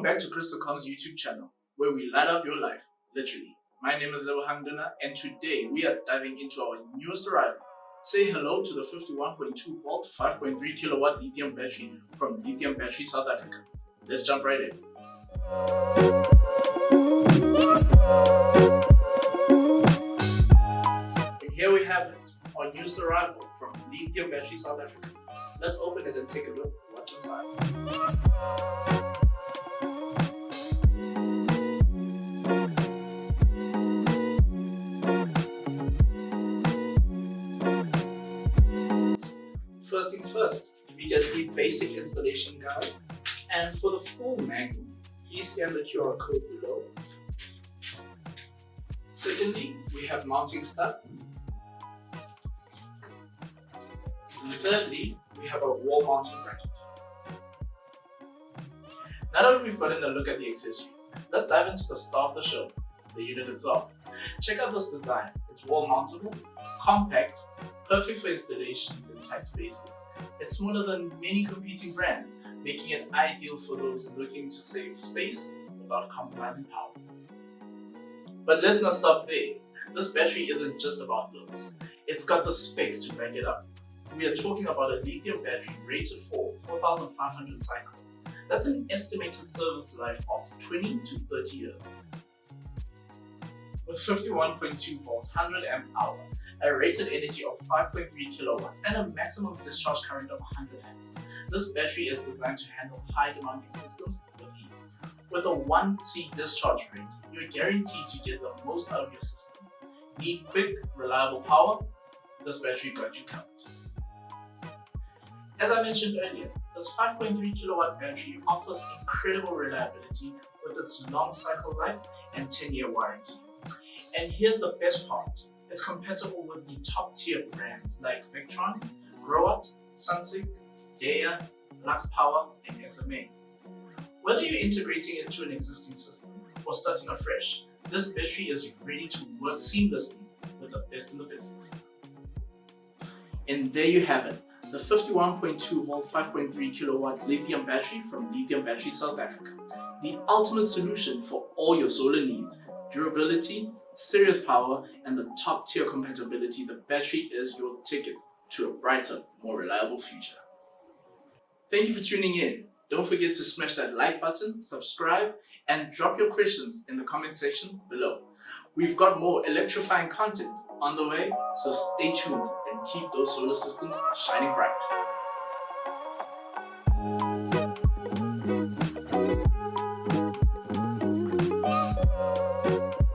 Welcome back to Crystalcom's YouTube channel, where we light up your life, literally. My name is Lebo, and today we are diving into our newest arrival. Say hello to the 51.2 volt, 5.3 kilowatt lithium battery from Lithium Batteries South Africa. Let's jump right in. And here we have it, our newest arrival from Lithium Batteries South Africa. Let's open it and take a look at what's inside. First things first, we get the basic installation guide, and for the full manual, please scan the QR code below. Secondly, we have mounting studs. And thirdly, we have a wall mounting bracket. Now that we've gotten a look at the accessories, let's dive into the star of the show, the unit itself. Check out this design. It's wall mountable, compact, perfect for installations in tight spaces. It's smaller than many competing brands, making it ideal for those looking to save space without compromising power. But let's not stop there. This battery isn't just about looks. It's got the specs to back it up. We are talking about a lithium battery rated for 4,500 cycles. That's an estimated service life of 20 to 30 years. With 51.2 volt, 100 amp hour, a rated energy of 5.3 kilowatt, and a maximum discharge current of 100 amps, this battery is designed to handle high demanding systems with ease. With a 1C discharge rate, you're guaranteed to get the most out of your system. Need quick, reliable power? This battery got you covered. As I mentioned earlier, this 5.3 kilowatt battery offers incredible reliability with its long cycle life and 10-year warranty. And here's the best part. It's compatible with the top tier brands like Victron, Growat, Sunsig, Dea, Lux Power, and SMA. Whether you're integrating it into an existing system or starting afresh, this battery is ready to work seamlessly with the best in the business. And there you have it, the 51.2 volt 5.3 kilowatt lithium battery from Lithium Batteries South Africa. The ultimate solution for all your solar needs: durability, serious power, and the top tier compatibility. The battery is your ticket to a brighter, more reliable future. Thank you for tuning in. Don't forget to smash that like button, subscribe, and drop your questions in the comment section below. We've got more electrifying content on the way, so stay tuned and keep those solar systems shining bright.